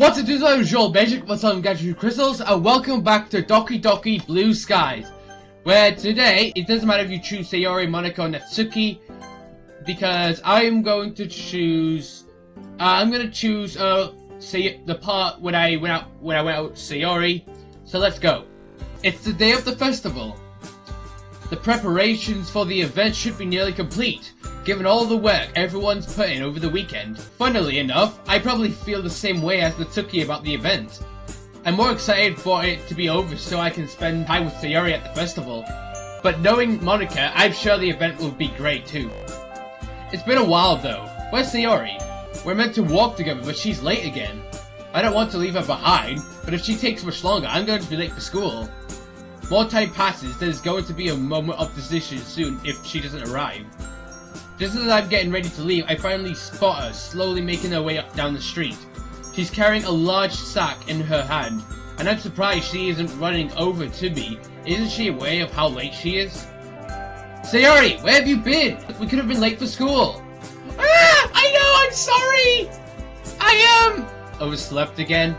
What's it, as usual, Magic with some Gadget Crystals, and welcome back to Doki Blue Skies, where today, it doesn't matter if you choose Sayori, Monika, or Natsuki, because I'm going to choose, say the part when I went out with Sayori, so let's go. It's the day of the festival. The preparations for the event should be nearly complete, given all the work everyone's put in over the weekend. Funnily enough, I probably feel the same way as Natsuki about the event. I'm more excited for it to be over so I can spend time with Sayori at the festival. But knowing Monika, I'm sure the event will be great too. It's been a while though. Where's Sayori? We're meant to walk together, but she's late again. I don't want to leave her behind, but if she takes much longer, I'm going to be late for school. More time passes, there's going to be a moment of decision soon if she doesn't arrive. Just as I'm getting ready to leave, I finally spot her slowly making her way up down the street. She's carrying a large sack in her hand, and I'm surprised she isn't running over to me. Isn't she aware of how late she is? Sayori, where have you been? We could have been late for school. Ah! I know, I'm sorry! I overslept again,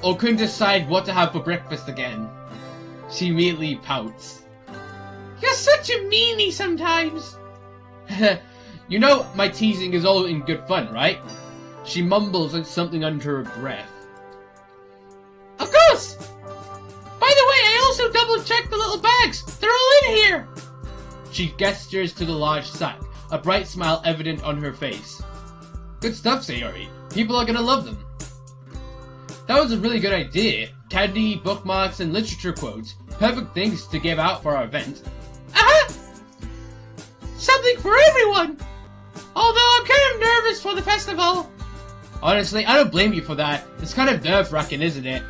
or couldn't decide what to have for breakfast again. She immediately pouts. You're such a meanie sometimes. You know, my teasing is all in good fun, right? She mumbles like something under her breath. Of course! By the way, I also double-checked the little bags. They're all in here. She gestures to the large sack, a bright smile evident on her face. Good stuff, Sayori. People are gonna love them. That was a really good idea. Candy, bookmarks, and literature quotes. Perfect things to give out for our event. Aha! Something for everyone! Although I'm kind of nervous for the festival. Honestly, I don't blame you for that. It's kind of nerve-wracking, isn't it?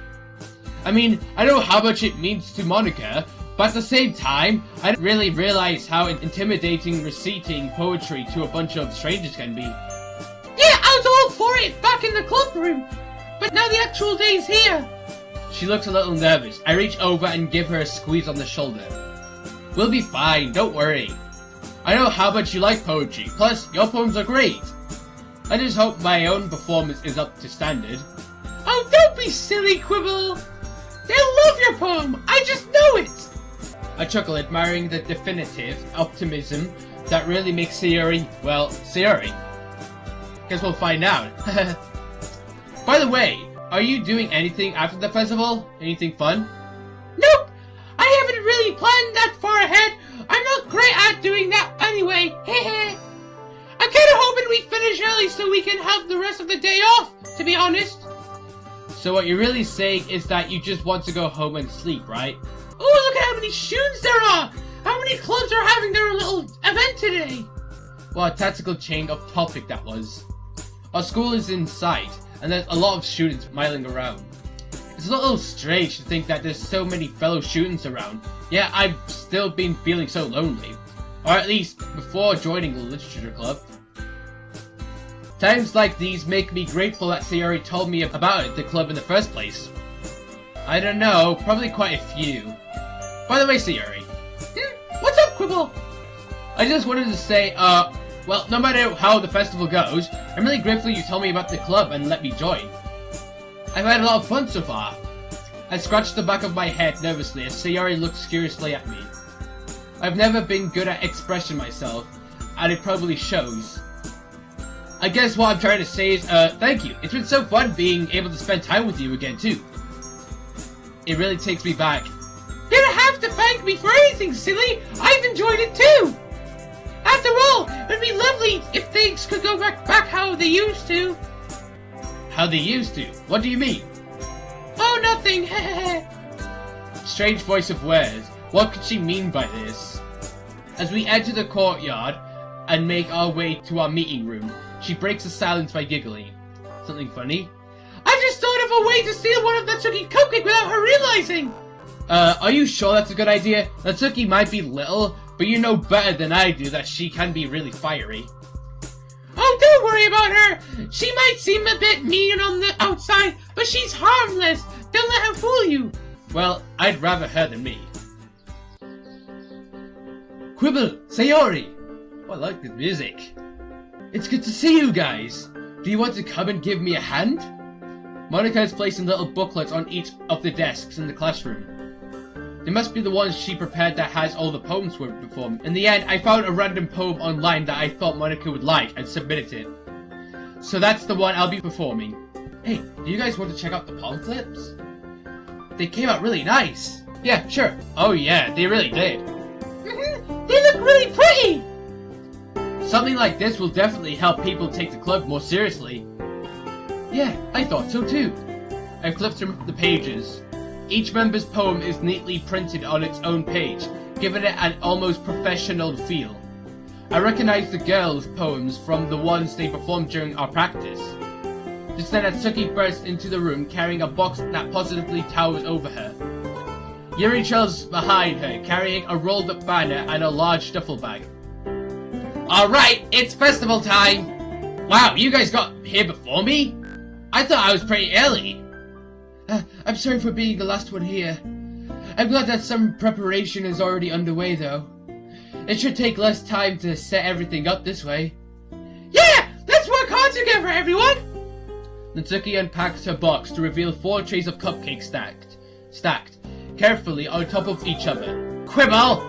I mean, I know how much it means to Monika, but at the same time, I didn't really realize how intimidating reciting poetry to a bunch of strangers can be. Yeah, I was all for it back in the club room, but now the actual day's here. She looks a little nervous. I reach over and give her a squeeze on the shoulder. We'll be fine, don't worry. I know how much you like poetry, plus your poems are great. I just hope my own performance is up to standard. Oh, don't be silly, Quibble! They'll love your poem, I just know it! I chuckle, admiring the definitive optimism that really makes Sayori, well, Sayori. Guess we'll find out. By the way, are you doing anything after the festival? Anything fun? Nope! I haven't really planned that far ahead. I'm not great at doing that anyway. Hehe. I'm kinda hoping we finish early so we can have the rest of the day off, to be honest. So what you're really saying is that you just want to go home and sleep, right? Oh, look at how many students there are! How many clubs are having their little event today? What a tactical change of topic that was. Our school is in sight, and there's a lot of students milling around. It's a little strange to think that there's so many fellow students around, yet I've still been feeling so lonely. Or at least, before joining the literature club. Times like these make me grateful that Sayori told me about it, the club in the first place. I don't know, probably quite a few. By the way, Sayori. What's up, Quibble? I just wanted to say, well, no matter how the festival goes, I'm really grateful you told me about the club and let me join. I've had a lot of fun so far. I scratched the back of my head nervously as Sayori looks curiously at me. I've never been good at expressing myself, and it probably shows. I guess what I'm trying to say is, thank you. It's been so fun being able to spend time with you again, too. It really takes me back. You don't have to thank me for anything, silly! I've enjoyed it, too! After all, it'd be lovely if things could go back how they used to. How they used to? What do you mean? Oh, nothing. Strange voice of words. What could she mean by this? As we enter the courtyard and make our way to our meeting room, she breaks the silence by giggling. Something funny? I just thought of a way to steal one of Natsuki's cupcake without her realizing! Are you sure that's a good idea? Natsuki might be little, but you know better than I do that she can be really fiery. Oh, don't worry about her! She might seem a bit mean on the outside, but she's harmless! Don't let her fool you! Well, I'd rather her than me. Quibble! Sayori! Oh, I like the music. It's good to see you guys! Do you want to come and give me a hand? Monica is placing little booklets on each of the desks in the classroom. They must be the ones she prepared that has all the poems we're performing. In the end, I found a random poem online that I thought Monica would like and submitted it. So that's the one I'll be performing. Hey, do you guys want to check out the palm flips? They came out really nice. Yeah, sure. Oh yeah, they really did. They look really pretty! Something like this will definitely help people take the club more seriously. Yeah, I thought so too. I flipped through the pages. Each member's poem is neatly printed on its own page, giving it an almost professional feel. I recognized the girls' poems from the ones they performed during our practice. Just then Natsuki burst into the room carrying a box that positively towers over her. Yuri trails behind her, carrying a rolled-up banner and a large duffel bag. Alright, it's festival time! Wow, you guys got here before me? I thought I was pretty early. I'm sorry for being the last one here. I'm glad that some preparation is already underway though. It should take less time to set everything up this way. Yeah! Let's work hard together, everyone! Natsuki unpacks her box to reveal 4 trays of cupcakes stacked carefully on top of each other. Quibble!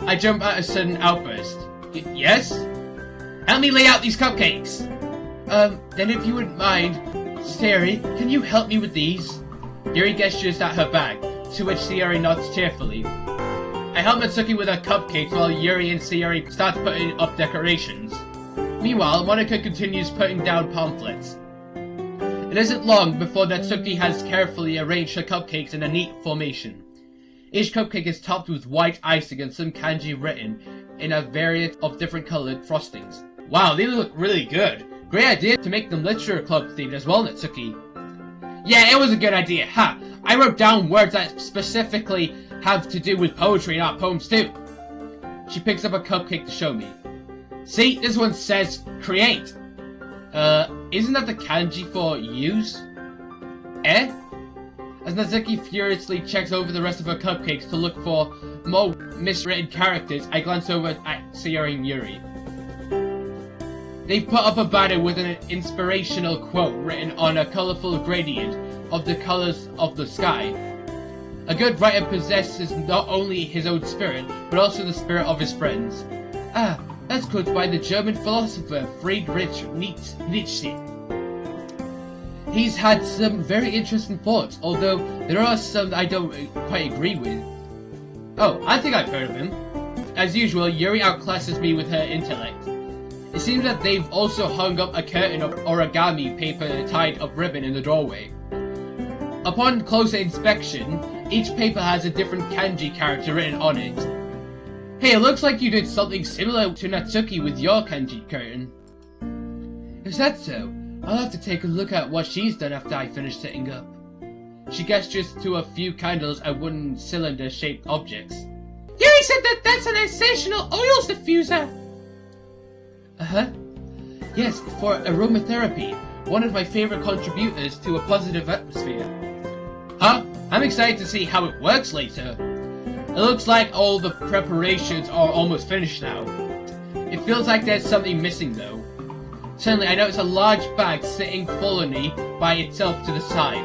I jump at a sudden outburst. Yes? Help me lay out these cupcakes! Then if you wouldn't mind, Sayori, can you help me with these? Yuri gestures at her bag, to which Sayori nods cheerfully. I help Natsuki with her cupcakes while Yuri and Sayori start putting up decorations. Meanwhile, Monica continues putting down pamphlets. It isn't long before Natsuki has carefully arranged her cupcakes in a neat formation. Each cupcake is topped with white icing and some kanji written in a variety of different colored frostings. Wow, they look really good. Great idea to make them literature club themed as well, Natsuki. Yeah, it was a good idea, ha! I wrote down words that specifically have to do with poetry and art poems too. She picks up a cupcake to show me. See, this one says create. Isn't that the kanji for use? Eh? As Natsuki furiously checks over the rest of her cupcakes to look for more miswritten characters, I glance over at Sayori and Yuri. They've put up a banner with an inspirational quote written on a colorful gradient of the colors of the sky. A good writer possesses not only his own spirit, but also the spirit of his friends. Ah, that's quoted by the German philosopher Friedrich Nietzsche. He's had some very interesting thoughts, although there are some that I don't quite agree with. Oh, I think I've heard of him. As usual, Yuri outclasses me with her intellect. It seems that they've also hung up a curtain of origami paper tied up ribbon in the doorway. Upon closer inspection, each paper has a different kanji character written on it. Hey, it looks like you did something similar to Natsuki with your kanji curtain. Is that so? I'll have to take a look at what she's done after I finish setting up. She gestures to a few candles and wooden cylinder-shaped objects. Yuri said that that's an essential oils diffuser! Uh-huh. Yes, for aromatherapy, one of my favorite contributors to a positive atmosphere. Huh? I'm excited to see how it works later. It looks like all the preparations are almost finished now. It feels like there's something missing though. Suddenly I notice a large bag sitting fully by itself to the side.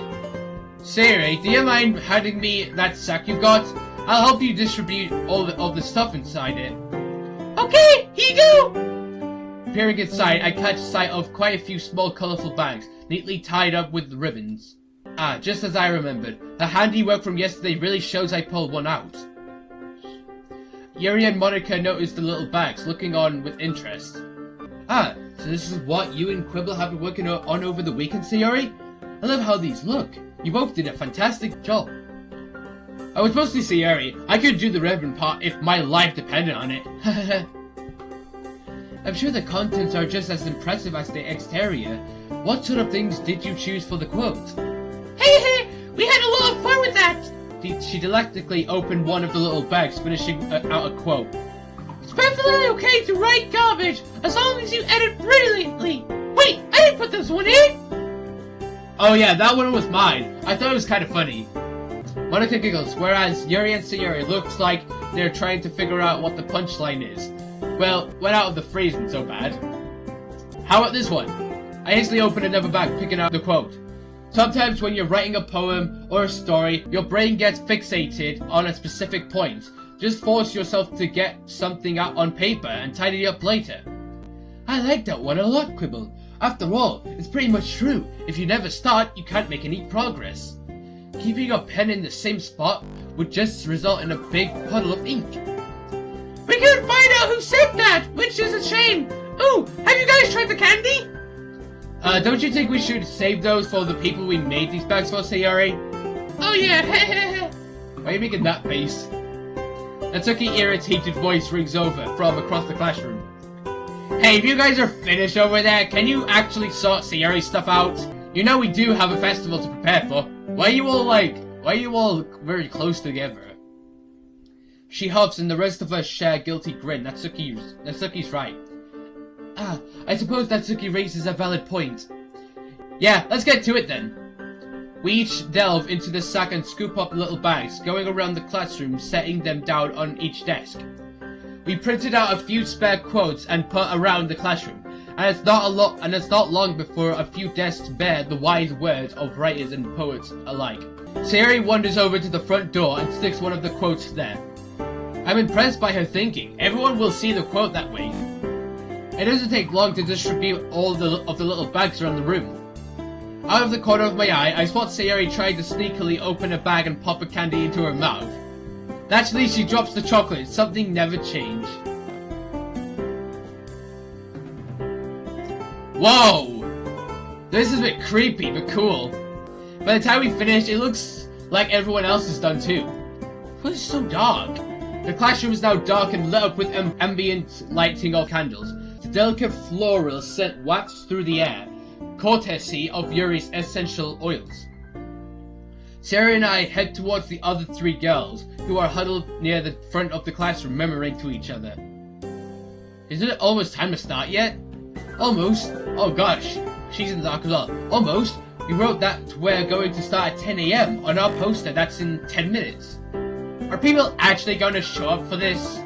Sayori, do you mind handing me that sack you've got? I'll help you distribute all the stuff inside it. Okay, here you go! Peering inside, I catch sight of quite a few small colourful bags, neatly tied up with ribbons. Ah, just as I remembered. The handiwork from yesterday really shows I pulled one out. Yuri and Monica notice the little bags, looking on with interest. Ah, so this is what you and Quibble have been working on over the weekend, Sayori? I love how these look. You both did a fantastic job. I was mostly Sayori. I could do the ribbon part if my life depended on it. I'm sure the contents are just as impressive as the exterior. What sort of things did you choose for the quote? Hey, we had a lot of fun with that! She delectably opened one of the little bags, finishing out a quote. It's perfectly okay to write garbage, as long as you edit brilliantly! Wait, I didn't put this one in! Oh yeah, that one was mine. I thought it was kind of funny. Monica giggles, whereas Yuri and Sayori looks like they're trying to figure out what the punchline is. Well, went out of the phrase isn't so bad. How about this one? I hastily opened another bag, picking out the quote. Sometimes when you're writing a poem or a story, your brain gets fixated on a specific point. Just force yourself to get something out on paper and tidy it up later. I like that one a lot, Quibble. After all, it's pretty much true. If you never start, you can't make any progress. Keeping your pen in the same spot would just result in a big puddle of ink. We couldn't find out who said that, which is a shame. Ooh, have you guys tried the candy? Don't you think we should save those for the people we made these bags for, Sayori? Oh yeah, why are you making that face? Natsuki's irritated voice rings over from across the classroom. Hey, if you guys are finished over there, can you actually sort Sayori's stuff out? You know we do have a festival to prepare for. Why are you all very close together? She huffs and the rest of us share a guilty grin. Natsuki's right. Ah, I suppose Natsuki raises a valid point. Yeah, let's get to it then. We each delve into the sack and scoop up little bags, going around the classroom, setting them down on each desk. We printed out a few spare quotes and put around the classroom, and it's not long before a few desks bear the wise words of writers and poets alike. Sayori wanders over to the front door and sticks one of the quotes there. I'm impressed by her thinking. Everyone will see the quote that way. It doesn't take long to distribute all of the little bags around the room. Out of the corner of my eye, I spot Sayori trying to sneakily open a bag and pop a candy into her mouth. Naturally, she drops the chocolate. Something never changed. Whoa! This is a bit creepy, but cool. By the time we finish, it looks like everyone else has done too. Why is it so dark? The classroom is now dark and lit up with ambient lighting of candles. The delicate floral scent wafts through the air, courtesy of Yuri's essential oils. Sarah and I head towards the other three girls, who are huddled near the front of the classroom, murmuring to each other. Isn't it almost time to start yet? Almost. Oh gosh, she's in the dark as well. Almost. We wrote that we're going to start at 10 AM on our poster that's in 10 minutes. Are people actually going to show up for this?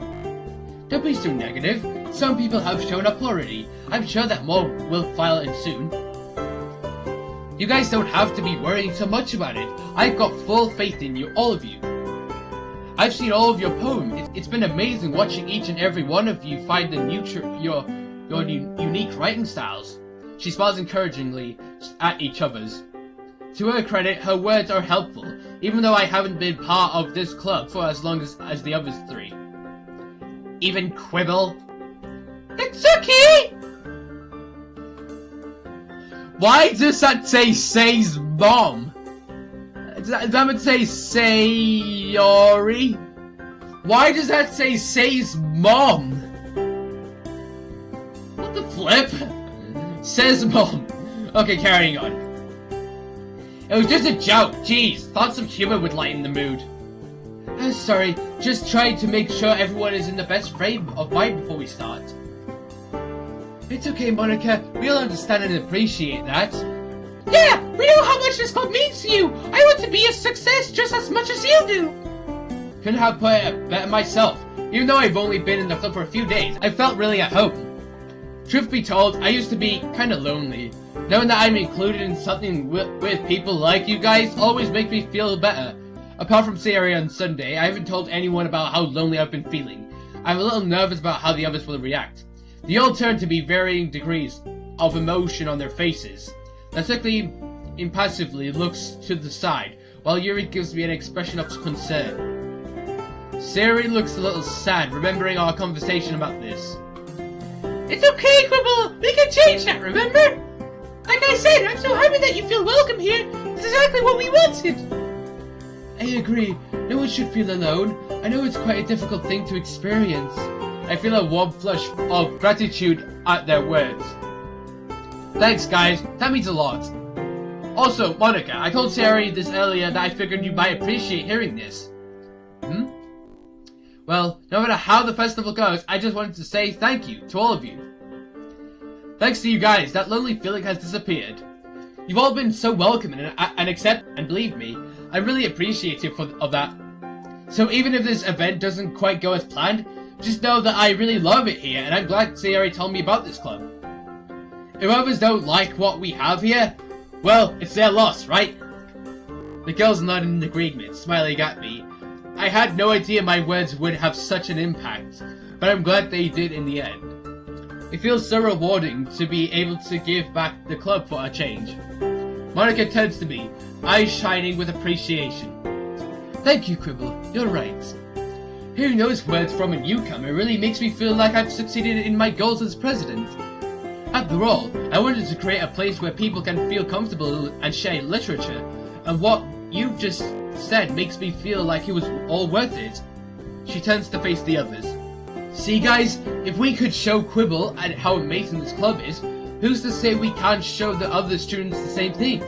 Don't be so negative. Some people have shown up already. I'm sure that more will file in soon. You guys don't have to be worrying so much about it. I've got full faith in you, all of you. I've seen all of your poems. It's been amazing watching each and every one of you find your unique writing styles. She smiles encouragingly at each other's. To her credit, her words are helpful, even though I haven't been part of this club for as long as the others three. Even Quibble? Natsuki! Why does that say Say's mom? Does that mean say Sayori? Why does that say Say's mom? What the flip? Says mom. Okay, carrying on. It was just a joke, jeez. Thought some humor would lighten the mood. I'm sorry, just trying to make sure everyone is in the best frame of mind before we start. It's okay, Monica. We'll understand and appreciate that. Yeah, we know how much this club means to you. I want to be a success just as much as you do. Couldn't have put it better myself. Even though I've only been in the club for a few days, I felt really at home. Truth be told, I used to be kinda lonely. Knowing that I'm included in something with people like you guys always makes me feel better. Apart from Sayori on Sunday, I haven't told anyone about how lonely I've been feeling. I'm a little nervous about how the others will react. They all turn to be varying degrees of emotion on their faces. Natsuki impassively looks to the side, while Yuri gives me an expression of concern. Sayori looks a little sad, remembering our conversation about this. It's okay, Quibble! We can change that, remember? Like I said, I'm so happy that you feel welcome here. It's exactly what we wanted. I agree. No one should feel alone. I know it's quite a difficult thing to experience. I feel a warm flush of gratitude at their words. Thanks, guys. That means a lot. Also, Monica, I told Sayori this earlier that I figured you might appreciate hearing this. Well, no matter how the festival goes, I just wanted to say thank you to all of you. Thanks to you guys, that lonely feeling has disappeared. You've all been so welcoming and accept, and believe me, I'm really appreciative of that. So even if this event doesn't quite go as planned, just know that I really love it here, and I'm glad Sayori told me about this club. If others don't like what we have here, Well, it's their loss, right? The girls nodded in agreement, smiling at me. I had no idea my words would have such an impact, but I'm glad they did in the end. It feels so rewarding to be able to give back the club for a change. Monica turns to me, eyes shining with appreciation. Thank you, Quibble. You're right. Hearing those words from a newcomer really makes me feel like I've succeeded in my goals as president. After all, I wanted to create a place where people can feel comfortable and share literature, and what you've just said makes me feel like it was all worth it. She turns to face the others. See guys, if we could show Quibble and how amazing this club is, who's to say we can't show the other students the same thing?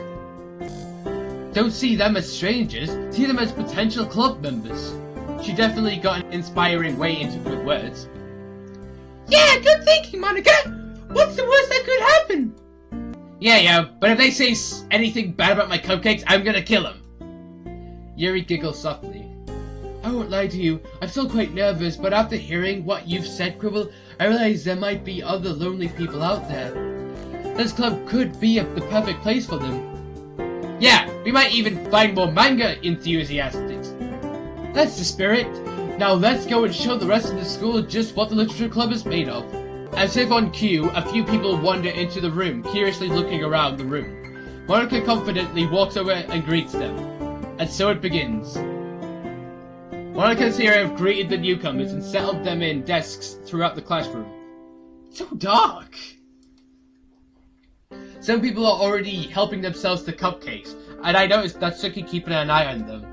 Don't see them as strangers, see them as potential club members. She definitely got an inspiring way into good words. Yeah, good thinking, Monica! What's the worst that could happen? Yeah, but if they say anything bad about my cupcakes, I'm gonna kill them. Yuri giggles softly. I won't lie to you, I'm still quite nervous, but after hearing what you've said, Quibble, I realize there might be other lonely people out there. This club could be the perfect place for them. Yeah, we might even find more manga enthusiasts. That's the spirit. Now let's go and show the rest of the school just what the literature club is made of. As if on cue, a few people wander into the room, curiously looking around the room. Monica confidently walks over and greets them. And so it begins. Monica and Sierra have greeted the newcomers and settled them in desks throughout the classroom. So dark! Some people are already helping themselves to cupcakes, and I noticed Natsuki keeping an eye on them.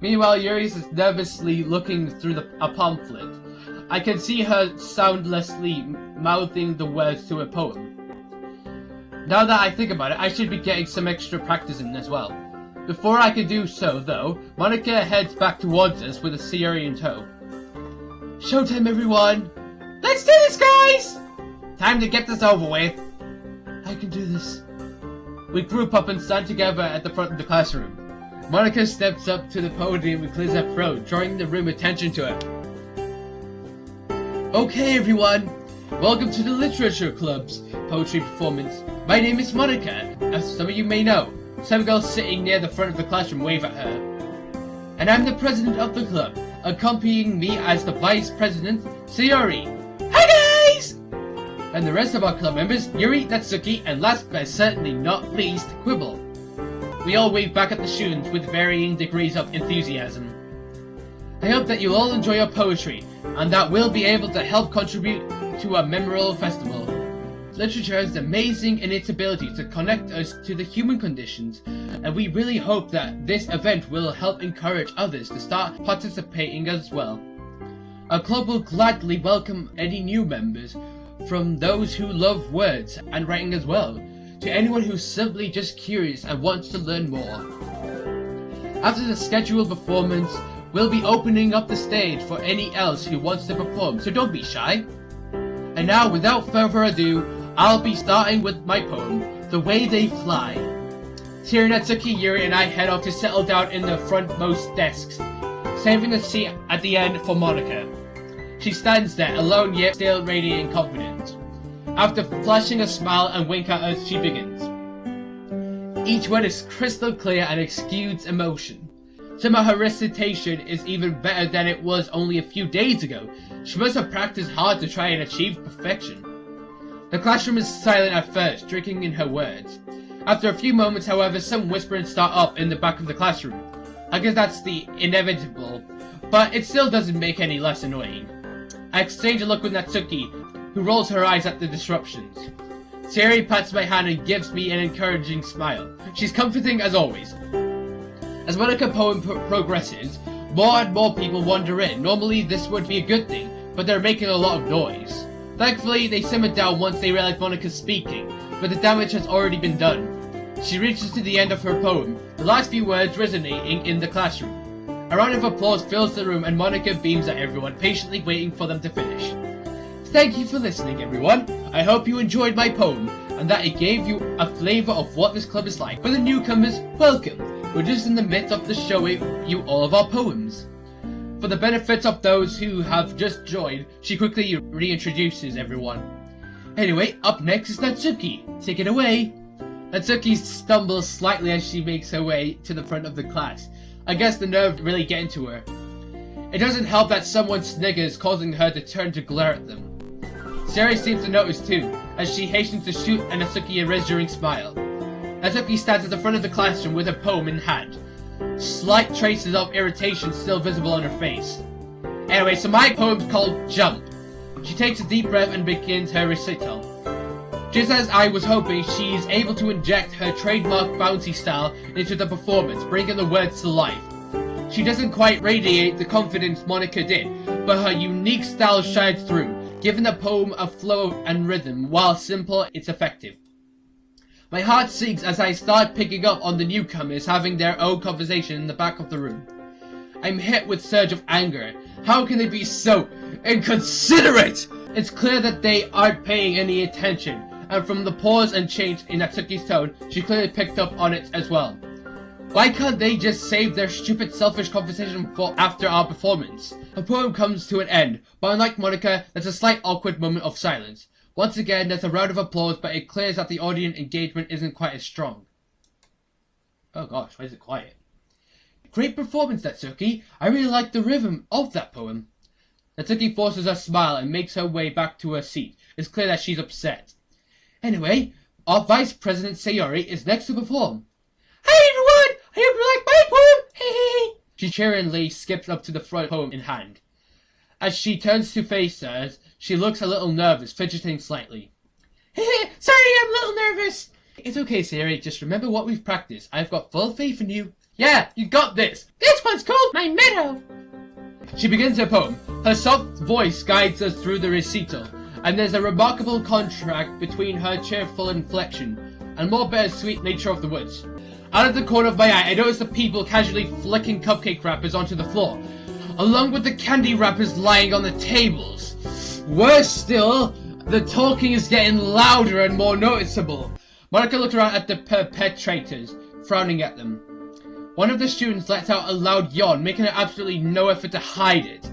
Meanwhile, Yuri is nervously looking through a pamphlet. I can see her soundlessly mouthing the words to a poem. Now that I think about it, I should be getting some extra practice in as well. Before I can do so, though, Monica heads back towards us with a Sierra in tow. Showtime, everyone! Let's do this, guys! Time to get this over with. I can do this. We group up and stand together at the front of the classroom. Monica steps up to the podium and clears her throat, drawing the room attention to her. Okay, everyone. Welcome to the Literature Club's poetry performance. My name is Monica. As some of you may know, some girls sitting near the front of the classroom wave at her. And I'm the president of the club. Accompanying me as the vice president, Sayori. Hi guys! And the rest of our club members, Yuri, Natsuki, and last but certainly not least, Quibble. We all wave back at the students with varying degrees of enthusiasm. I hope that you all enjoy your poetry, and that we'll be able to help contribute to a memorable festival. Literature is amazing in its ability to connect us to the human conditions, and we really hope that this event will help encourage others to start participating as well. Our club will gladly welcome any new members, from those who love words and writing as well, to anyone who's simply just curious and wants to learn more. After the scheduled performance, we'll be opening up the stage for any else who wants to perform, so don't be shy. And now, without further ado, I'll be starting with my poem, The Way They Fly. Sierra, Natsuki, Yuri, and I head off to settle down in the frontmost desks, saving a seat at the end for Monica. She stands there, alone yet still radiant and confident. After flashing a smile and wink at us, she begins. Each word is crystal clear and exudes emotion. Somehow her recitation is even better than it was only a few days ago. She must have practiced hard to try and achieve perfection. The classroom is silent at first, drinking in her words. After a few moments, however, some whispering start up in the back of the classroom. I guess that's the inevitable, but it still doesn't make any less annoying. I exchange a look with Natsuki, who rolls her eyes at the disruptions. Sayori pats my hand and gives me an encouraging smile. She's comforting as always. As Monica's poem progresses, more and more people wander in. Normally this would be a good thing, but they're making a lot of noise. Thankfully, they simmered down once they realized Monica's speaking, but the damage has already been done. She reaches to the end of her poem, the last few words resonating in the classroom. A round of applause fills the room and Monica beams at everyone, patiently waiting for them to finish. Thank you for listening, everyone. I hope you enjoyed my poem, and that it gave you a flavor of what this club is like. For the newcomers, welcome. We're just in the midst of the showing you all of our poems. For the benefit of those who have just joined, she quickly reintroduces everyone. Anyway, up next is Natsuki. Take it away. Natsuki stumbles slightly as she makes her way to the front of the class. I guess the nerve really getting to her. It doesn't help that someone sniggers, causing her to turn to glare at them. Sayori seems to notice too, as she hastens to shoot at Natsuki a reassuring smile. Natsuki stands at the front of the classroom with her poem in hand. Slight traces of irritation still visible on her face. Anyway, so my poem's called Jump. She takes a deep breath and begins her recital. Just as I was hoping, she is able to inject her trademark bouncy style into the performance, bringing the words to life. She doesn't quite radiate the confidence Monika did, but her unique style shines through, giving the poem a flow and rhythm. While simple, it's effective. My heart sinks as I start picking up on the newcomers having their own conversation in the back of the room. I'm hit with a surge of anger. How can they be so inconsiderate? It's clear that they aren't paying any attention, and from the pause and change in Natsuki's tone, she clearly picked up on it as well. Why can't they just save their stupid selfish conversation for after our performance? Her poem comes to an end, but unlike Monika, there's a slight awkward moment of silence. Once again, there's a round of applause, but it clears that the audience engagement isn't quite as strong. Oh gosh, why is it quiet? Great performance, Natsuki. I really like the rhythm of that poem. Natsuki forces a smile and makes her way back to her seat. It's clear that she's upset. Anyway, our Vice President Sayori is next to perform. Hey everyone! I hope you like my poem! Hey! She cheerily skips up to the front, poem in hand. As she turns to face us, she looks a little nervous, fidgeting slightly. Sorry, I'm a little nervous. It's okay, Sayori. Just remember what we've practiced. I've got full faith in you. Yeah, you got this. This one's called My Meadow. She begins her poem. Her soft voice guides us through the recital, and there's a remarkable contrast between her cheerful inflection and more bittersweet nature of the words. Out of the corner of my eye, I notice the people casually flicking cupcake wrappers onto the floor, along with the candy wrappers lying on the tables. Worse still, the talking is getting louder and more noticeable. Monika looks around at the perpetrators, frowning at them. One of the students lets out a loud yawn, making absolutely no effort to hide it.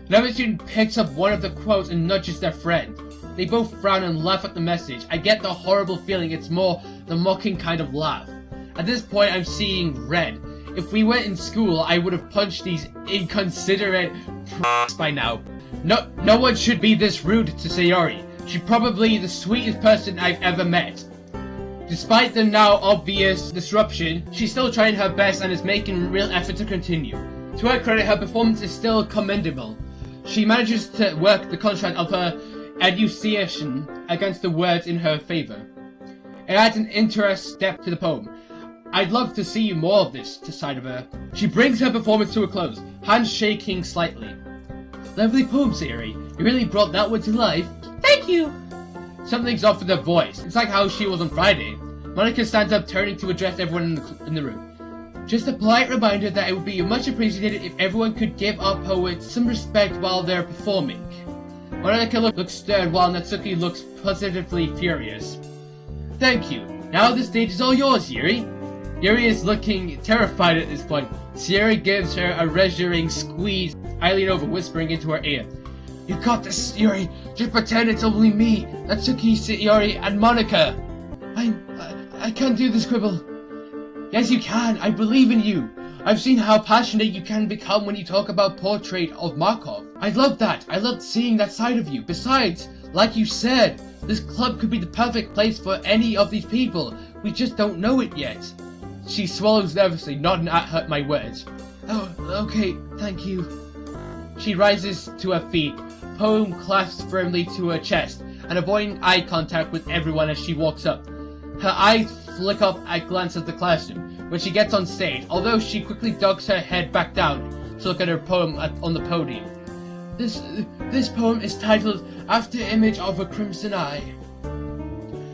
Another student picks up one of the quotes and nudges their friend. They both frown and laugh at the message. I get the horrible feeling it's more the mocking kind of laugh. At this point, I'm seeing red. If we weren't in school, I would have punched these inconsiderate by now. No one should be this rude to Sayori. She's probably the sweetest person I've ever met. Despite the now obvious disruption, she's still trying her best and is making a real effort to continue. To her credit, her performance is still commendable. She manages to work the contrast of her enunciation against the words in her favor. It adds an interesting depth to the poem. I'd love to see more of this side of her. She brings her performance to a close, hands shaking slightly. Lovely poem, Sayori. You really brought that one to life. Thank you! Something's off with her voice. It's like how she was on Friday. Monika stands up, turning to address everyone in the room. Just a polite reminder that it would be much appreciated if everyone could give our poets some respect while they're performing. Monika looks stern while Natsuki looks positively furious. Thank you. Now the stage is all yours, Yuri. Yuri is looking terrified at this point. Sayori gives her a reassuring squeeze. I lean over, whispering into her ear. You got this, Yuri. Just pretend it's only me, Natsuki, Sayori, and Monika. I can't do this, Quibble. Yes, you can. I believe in you. I've seen how passionate you can become when you talk about portrait of Markov. I love that. I loved seeing that side of you. Besides, like you said, this club could be the perfect place for any of these people. We just don't know it yet. She swallows nervously, nodding at my words. Oh, okay, thank you. She rises to her feet, poem clasped firmly to her chest, and avoiding eye contact with everyone as she walks up. Her eyes flick up at glance at the classroom when she gets on stage, although she quickly ducks her head back down to look at her poem on the podium. This poem is titled After Image of a Crimson Eye.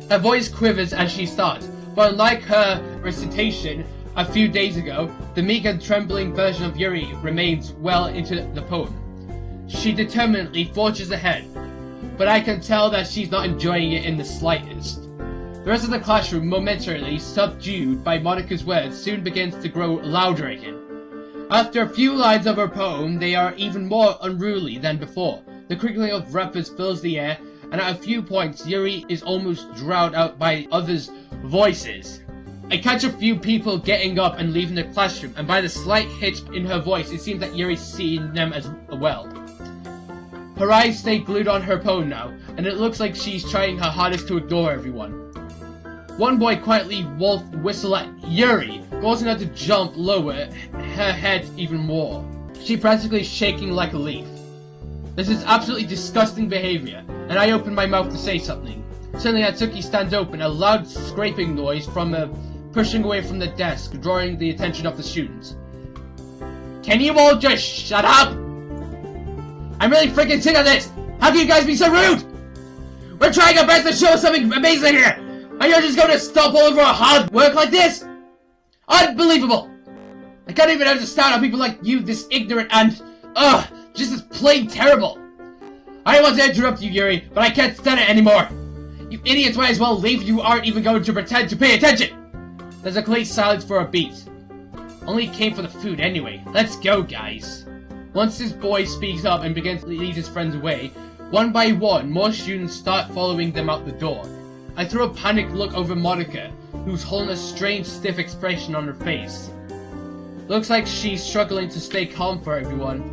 Her voice quivers as she starts, but unlike her recitation a few days ago, the meek and trembling version of Yuri remains well into the poem. She determinedly forges ahead, but I can tell that she's not enjoying it in the slightest. The rest of the classroom, momentarily subdued by Monika's words, soon begins to grow louder again. After a few lines of her poem, they are even more unruly than before. The crinkling of wrappers fills the air, and at a few points, Yuri is almost drowned out by others' voices. I catch a few people getting up and leaving the classroom, and by the slight hitch in her voice, it seems that Yuri's seeing them as well. Her eyes stay glued on her phone now, and it looks like she's trying her hardest to ignore everyone. One boy quietly whistle at Yuri, causing her to jump lower her head even more. She practically shaking like a leaf. This is absolutely disgusting behavior, and I open my mouth to say something. Suddenly Atsuki stands open, a loud scraping noise from a pushing away from the desk, drawing the attention of the students. Can you all just shut up? I'm really freaking sick of this! How can you guys be so rude? We're trying our best to show something amazing here! And you're just gonna stop all over our hard work like this? Unbelievable! I can't even understand how people like you, this ignorant and, just as plain terrible. I don't want to interrupt you, Yuri, but I can't stand it anymore. You idiots might as well leave if you aren't even going to pretend to pay attention. There's a complete silence for a beat. Only came for the food anyway. Let's go, guys. Once this boy speaks up and begins to lead his friends away, one by one, more students start following them out the door. I throw a panicked look over Monica, who's holding a strange, stiff expression on her face. Looks like she's struggling to stay calm for everyone.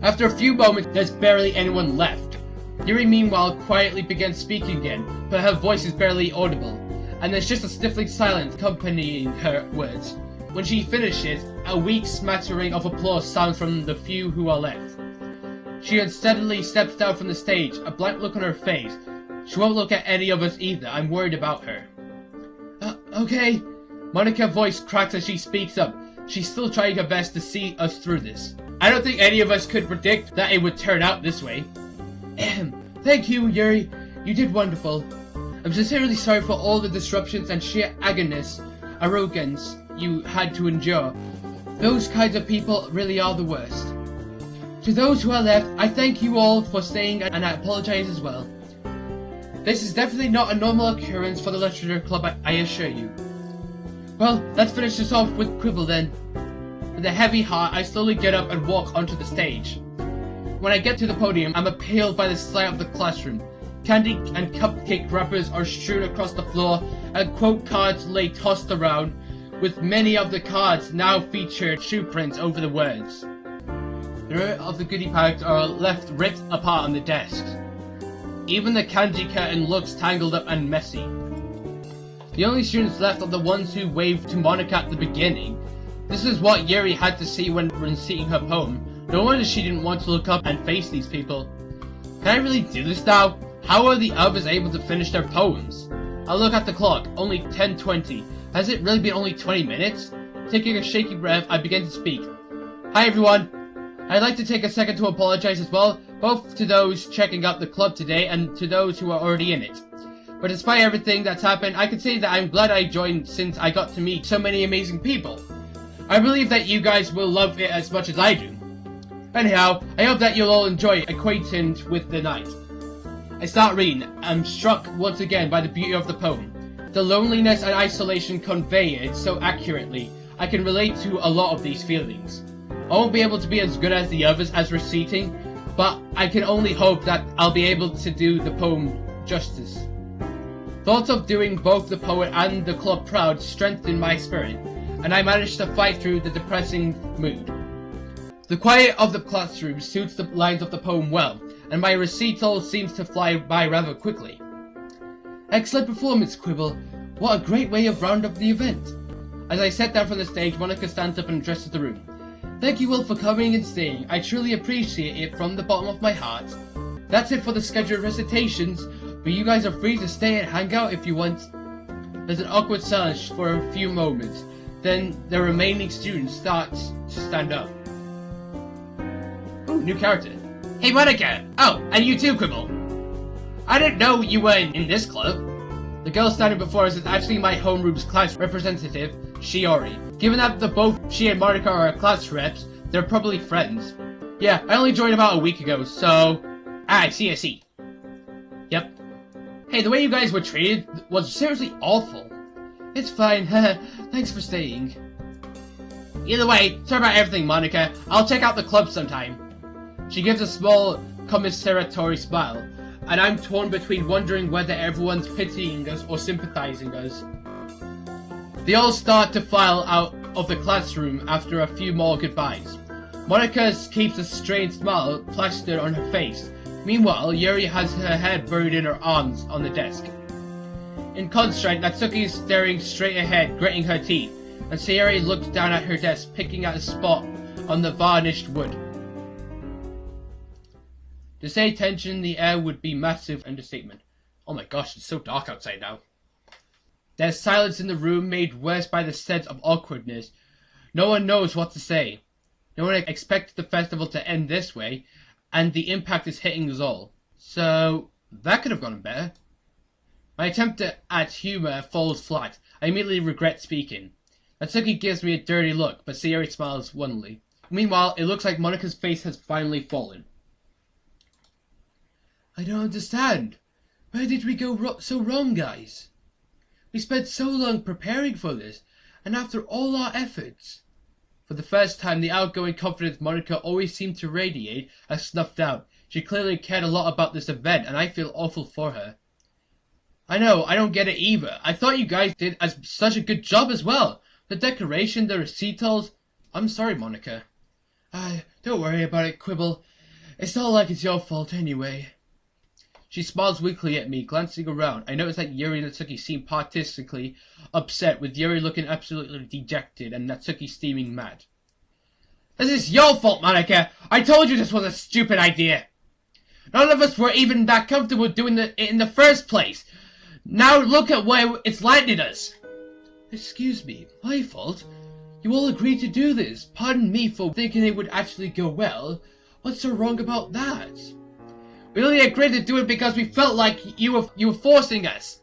After a few moments, there's barely anyone left. Yuri, meanwhile, quietly begins speaking again, but her voice is barely audible, and there's just a stifling silence accompanying her words. When she finishes, a weak smattering of applause sounds from the few who are left. She unsteadily steps down from the stage, a blank look on her face. She won't look at any of us either. I'm worried about her. Okay. Monica's voice cracks as she speaks up. She's still trying her best to see us through this. I don't think any of us could predict that it would turn out this way. Thank you, Yuri. You did wonderful. I'm sincerely sorry for all the disruptions and sheer arrogance you had to endure. Those kinds of people really are the worst. To those who are left, I thank you all for staying, and I apologize as well. This is definitely not a normal occurrence for the Literature Club, I assure you. Well, let's finish this off with Quibble then. With a heavy heart, I slowly get up and walk onto the stage. When I get to the podium, I'm appalled by the sight of the classroom. Candy and cupcake wrappers are strewn across the floor, and quote cards lay tossed around, with many of the cards now featured shoe prints over the words. The rest of the goodie bags are left ripped apart on the desks. Even the kanji curtain looks tangled up and messy. The only students left are the ones who waved to Monica at the beginning. This is what Yuri had to see when reciting her poem. No wonder she didn't want to look up and face these people. Can I really do this now? How are the others able to finish their poems? I look at the clock, only 10:20. Has it really been only 20 minutes? Taking a shaky breath, I begin to speak. Hi everyone! I'd like to take a second to apologize as well, both to those checking out the club today and to those who are already in it. But despite everything that's happened, I can say that I'm glad I joined since I got to meet so many amazing people. I believe that you guys will love it as much as I do. Anyhow, I hope that you'll all enjoy acquainted with the night. I start reading. I'm struck once again by the beauty of the poem. The loneliness and isolation convey it so accurately. I can relate to a lot of these feelings. I won't be able to be as good as the others as reciting, but I can only hope that I'll be able to do the poem justice. Thoughts of doing both the poet and the club proud strengthened my spirit, and I managed to fight through the depressing mood. The quiet of the classroom suits the lines of the poem well, and my recital seems to fly by rather quickly. Excellent performance, Quibble. What a great way of rounding up the event. As I sat down from the stage, Monica stands up and addresses the room. Thank you all for coming and staying. I truly appreciate it from the bottom of my heart. That's it for the scheduled recitations, but you guys are free to stay and hang out if you want. There's an awkward silence for a few moments. Then the remaining students start to stand up. Ooh, new character. Hey Monica! Oh, and you too, Quibble. I didn't know you were in this club. The girl standing before us is actually my homeroom's class representative, Shiori. Given that both she and Monica are class reps, they're probably friends. Yeah, I only joined about a week ago, so... I see. Yep. Hey, the way you guys were treated was seriously awful. It's fine, thanks for staying. Either way, sorry about everything, Monica. I'll check out the club sometime. She gives a small commiseratory smile. and I'm torn between wondering whether everyone's pitying us or sympathizing us. They all start to file out of the classroom after a few more goodbyes. Monica keeps a strained smile plastered on her face. Meanwhile, Yuri has her head buried in her arms on the desk. In constraint, Natsuki is staring straight ahead, gritting her teeth, and Sayori looks down at her desk, picking at a spot on the varnished wood. To say tension in the air would be massive understatement. Oh my gosh, it's so dark outside now. There's silence in the room, made worse by the sense of awkwardness. No one knows what to say. No one expected the festival to end this way, and the impact is hitting us all. So, that could have gone better. My attempt at humor falls flat. I immediately regret speaking. Natsuki gives me a dirty look, but Sayori smiles wanly. Meanwhile, it looks like Monika's face has finally fallen. I don't understand. Where did we go so wrong, guys? We spent so long preparing for this, and after all our efforts. For the first time, the outgoing confidence Monika always seemed to radiate has snuffed out. She clearly cared a lot about this event, and I feel awful for her. I know, I don't get it either. I thought you guys did such a good job as well. The decoration, the recitals. I'm sorry, Monika. Don't worry about it, Quibble. It's not like it's your fault anyway. She smiles weakly at me, glancing around. I notice that Yuri and Natsuki seem particularly upset, with Yuri looking absolutely dejected and Natsuki steaming mad. This is your fault, Monika! I told you this was a stupid idea! None of us were even that comfortable doing it in the first place! Now look at where it's landed us! Excuse me, my fault? You all agreed to do this. Pardon me for thinking it would actually go well. What's so wrong about that? We only agreed to do it because we felt like you were forcing us.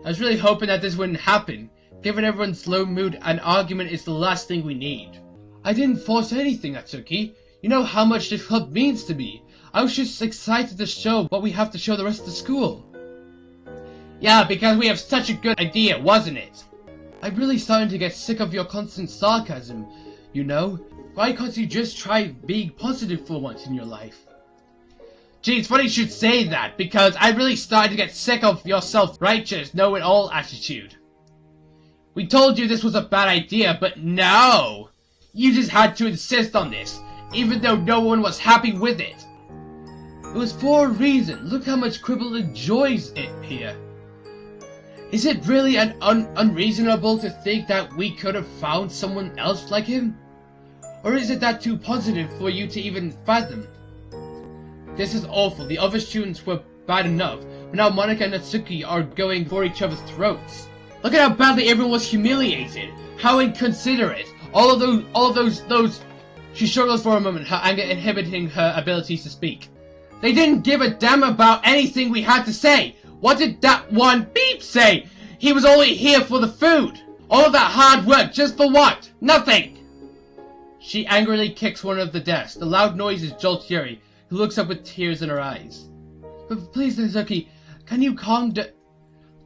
I was really hoping that this wouldn't happen. Given everyone's low mood, an argument is the last thing we need. I didn't force anything, Atsuki. You know how much this club means to me. I was just excited to show what we have to show the rest of the school. Yeah, because we have such a good idea, wasn't it? I'm really starting to get sick of your constant sarcasm, you know? Why can't you just try being positive for once in your life? Gee, it's funny you should say that, because I really started to get sick of your self-righteous, know-it-all attitude. We told you this was a bad idea, but no! You just had to insist on this, even though no one was happy with it. It was for a reason. Look how much Quibble enjoys it here. Is it really unreasonable to think that we could have found someone else like him? Or is it that too positive for you to even fathom? This is awful. The other students were bad enough, but now Monika and Natsuki are going for each other's throats. Look at how badly everyone was humiliated. How inconsiderate. All of those. She struggles for a moment, her anger inhibiting her abilities to speak. They didn't give a damn about anything we had to say. What did that one beep say? He was only here for the food. All of that hard work just for what? Nothing. She angrily kicks one of the desks. The loud noises jolt Yuri, who looks up with tears in her eyes. But please, Natsuki, can you calm down?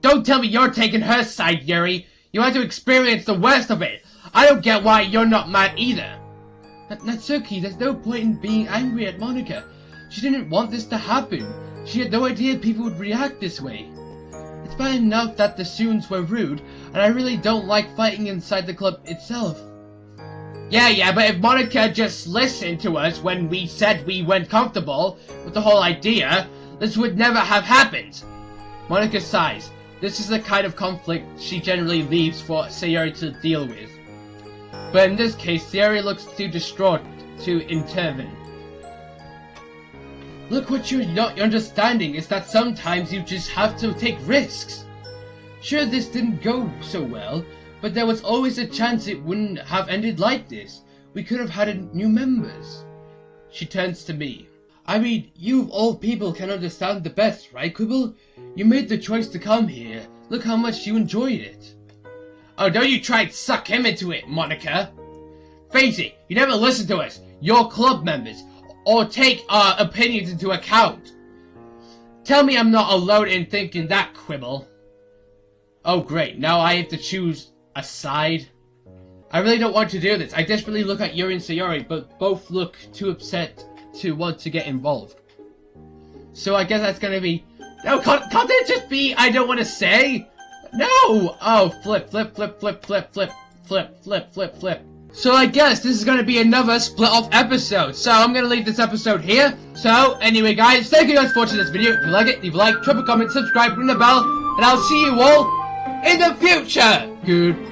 Don't tell me you're taking her side, Yuri. You had to experience the worst of it. I don't get why you're not mad either. Natsuki, there's no point in being angry at Monika. She didn't want this to happen. She had no idea people would react this way. It's bad enough that the students were rude, and I really don't like fighting inside the club itself. Yeah, but if Monika just listened to us when we said we weren't comfortable with the whole idea, this would never have happened. Monika sighs. This is the kind of conflict she generally leaves for Sayori to deal with. But in this case, Sayori looks too distraught to intervene. Look, what you're not understanding is that sometimes you just have to take risks. Sure, this didn't go so well, but there was always a chance it wouldn't have ended like this. We could have had new members. She turns to me. I mean, you of all people can understand the best, right, Quibble? You made the choice to come here. Look how much you enjoyed it. Oh, don't you try and suck him into it, Monika. Face it, you never listen to us, your club members, or take our opinions into account. Tell me I'm not alone in thinking that, Quibble. Oh great, now I have to choose a side. I really don't want to do this. I desperately look at Yuri and Sayori, but both look too upset to want to get involved. So I guess that's gonna be... No, can't it just be I don't want to say? No! Oh, flip. So I guess this is gonna be another split-off episode. So I'm gonna leave this episode here. So, anyway guys, thank you guys for watching this video. If you like it, leave a like, drop a comment, subscribe, ring the bell, and I'll see you all in the future! Good.